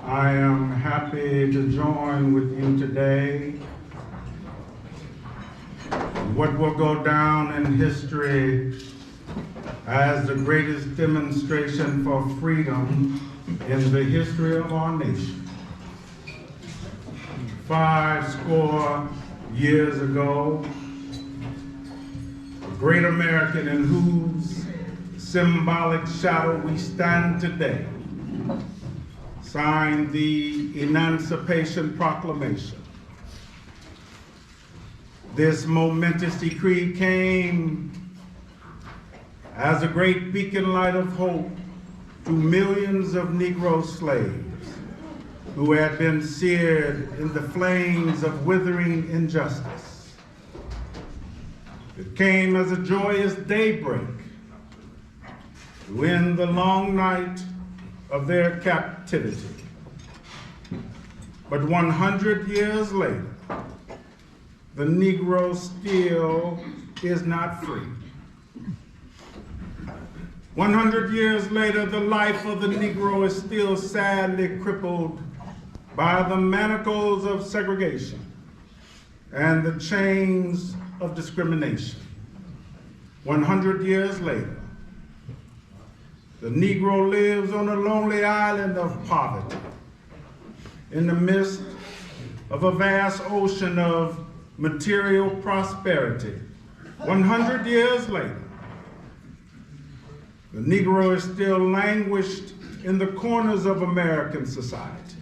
I am happy to join with you today in what will go down in history as the greatest demonstration for freedom in the history of our nation. 50 years ago, a great American in whose symbolic shadow we stand today signed the Emancipation Proclamation. This momentous decree came as a great beacon light of hope to millions of Negro slaves who had been seared in the flames of withering injustice. It came as a joyous daybreak to end the long night of their captivity. But 100 years later, the Negro still is not free. 100 years later, the life of the Negro is still sadly crippled by the manacles of segregation and the chains of discrimination. 100 years later, the Negro lives on a lonely island of poverty in the midst of a vast ocean of material prosperity. 100 years later, the Negro is still languished in the corners of American society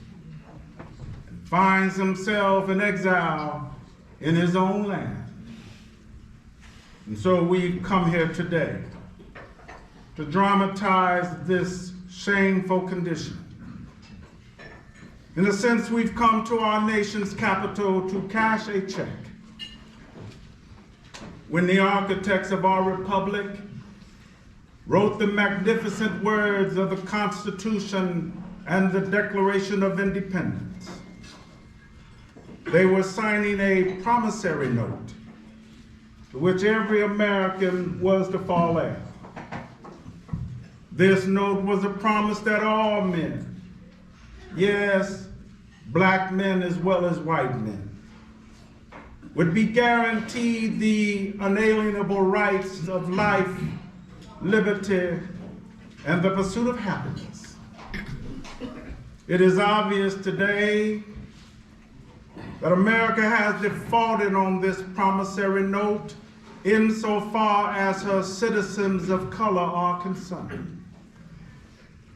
and finds himself in exile in his own land. And so we've come here today to dramatize this shameful condition. In a sense, we've come to our nation's capital to cash a check. When the architects of our republic wrote the magnificent words of the Constitution and the Declaration of Independence, they were signing a promissory note to which every American was to fall heir. This note was a promise that all men, yes, black men as well as white men, would be guaranteed the unalienable rights of life, liberty, and the pursuit of happiness. It is obvious today that America has defaulted on this promissory note insofar as her citizens of color are concerned.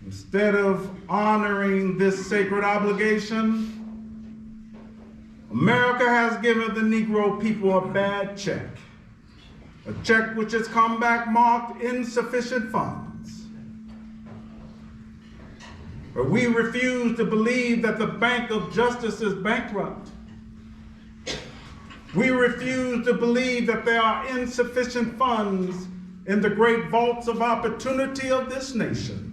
Instead of honoring this sacred obligation, America has given the Negro people a bad check, a check which has come back marked insufficient funds. But we refuse to believe that the Bank of Justice is bankrupt. We refuse to believe that there are insufficient funds in the great vaults of opportunity of this nation.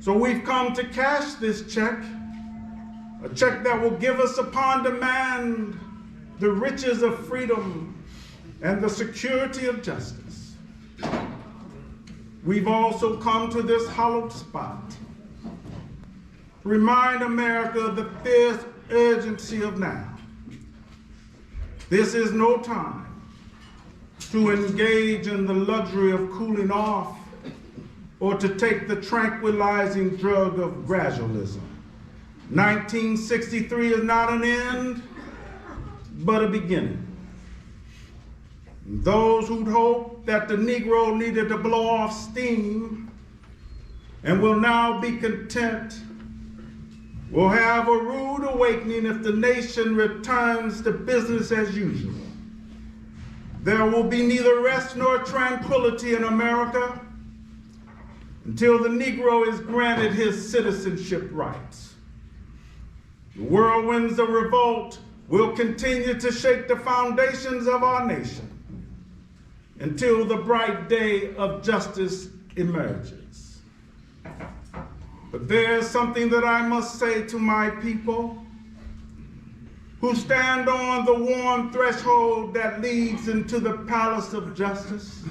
So we've come to cash this check, a check that will give us upon demand the riches of freedom and the security of justice. We've also come to this hallowed spot to remind America of the fierce urgency of now. This is no time to engage in the luxury of cooling off or to take the tranquilizing drug of gradualism. 1963 is not an end, but a beginning. Those who'd hoped that the Negro needed to blow off steam and will now be content will have a rude awakening if the nation returns to business as usual. There will be neither rest nor tranquility in America until the Negro is granted his citizenship rights. The whirlwinds of revolt will continue to shake the foundations of our nation until the bright day of justice emerges. But there's something that I must say to my people who stand on the warm threshold that leads into the palace of justice.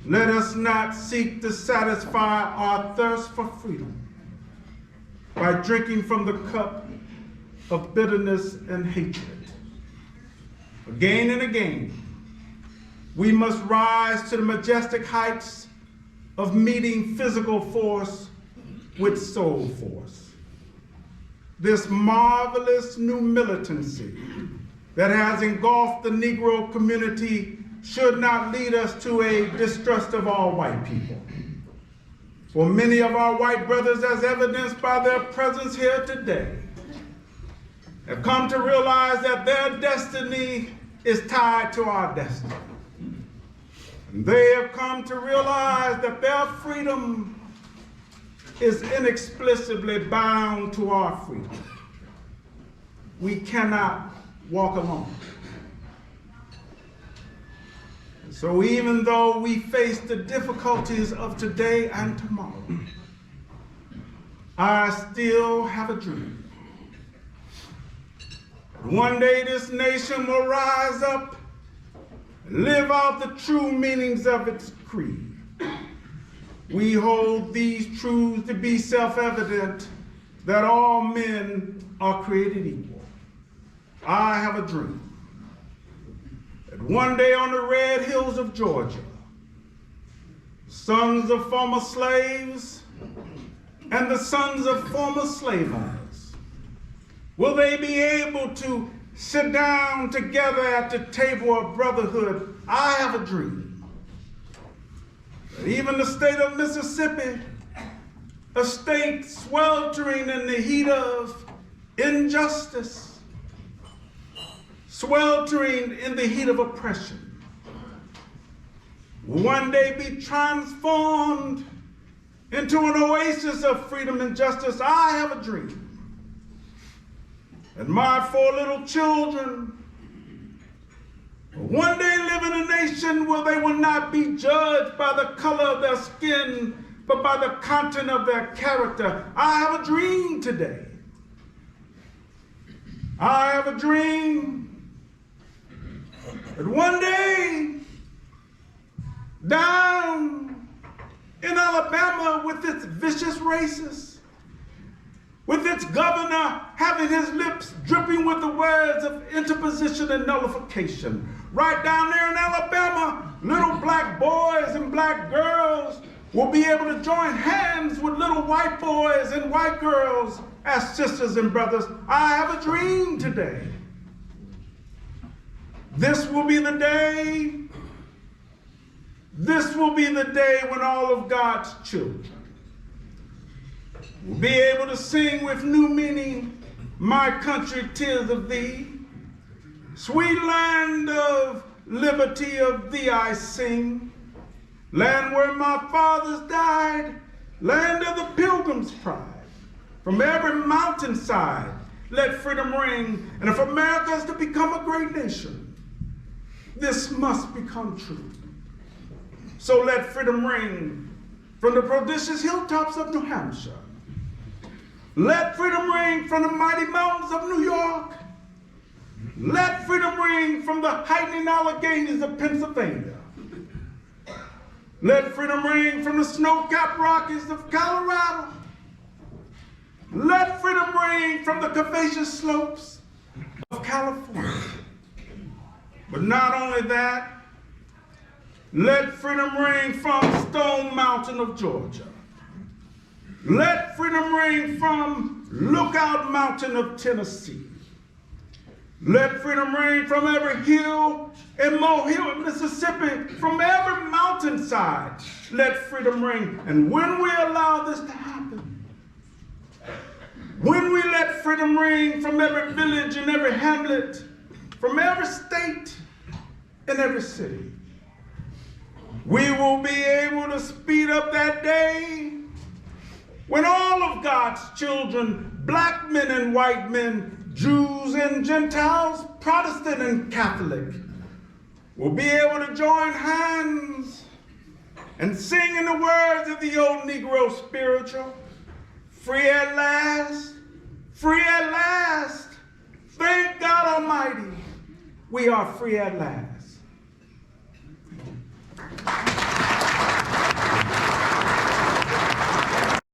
Let us not seek to satisfy our thirst for freedom by drinking from the cup of bitterness and hatred. Again and again, we must rise to the majestic heights of meeting physical force with soul force. This marvelous new militancy that has engulfed the Negro community should not lead us to a distrust of all white people. For many of our white brothers, as evidenced by their presence here today, have come to realize that their destiny is tied to our destiny. And they have come to realize that their freedom is inexplicably bound to our freedom. We cannot walk alone. So even though we face the difficulties of today and tomorrow, I still have a dream. One day this nation will rise up and live out the true meanings of its creed. We hold these truths to be self-evident, that all men are created equal. I have a dream that one day on the red hills of Georgia, sons of former slaves and the sons of former slave owners, will they be able to sit down together at the table of brotherhood? I have a dream that even the state of Mississippi, a state sweltering in the heat of injustice, sweltering in the heat of oppression, will one day be transformed into an oasis of freedom and justice. I have a dream. And my 4 little children will one day live in a nation where they will not be judged by the color of their skin, but by the content of their character. I have a dream today. I have a dream that one day, down in Alabama, with its vicious racists, with its governor having his lips dripping with the words of interposition and nullification, right down there in Alabama, little black boys and black girls will be able to join hands with little white boys and white girls as sisters and brothers. I have a dream today. This will be the day when all of God's children will be able to sing with new meaning, my country, 'tis of thee. Sweet land of liberty, of thee I sing. Land where my fathers died, land of the pilgrim's pride. From every mountainside, let freedom ring. And if America is to become a great nation, this must become true. So let freedom ring from the prodigious hilltops of New Hampshire. Let freedom ring from the mighty mountains of New York. Let freedom ring from the heightening Alleghanies of Pennsylvania. Let freedom ring from the snow-capped Rockies of Colorado. Let freedom ring from the curvaceous slopes of California. But not only that, let freedom ring from Stone Mountain of Georgia. Let freedom ring from Lookout Mountain of Tennessee. Let freedom ring from every hill in Mobile, Mississippi, from every mountainside. Let freedom ring. And when we allow this to happen, when we let freedom ring from every village and every hamlet, from every state and every city, we will be able to speed up that day when all of God's children, black men and white men, Jews and Gentiles, Protestant and Catholic, will be able to join hands and sing in the words of the old Negro spiritual, free at last, free at last. Thank God Almighty, we are free at last.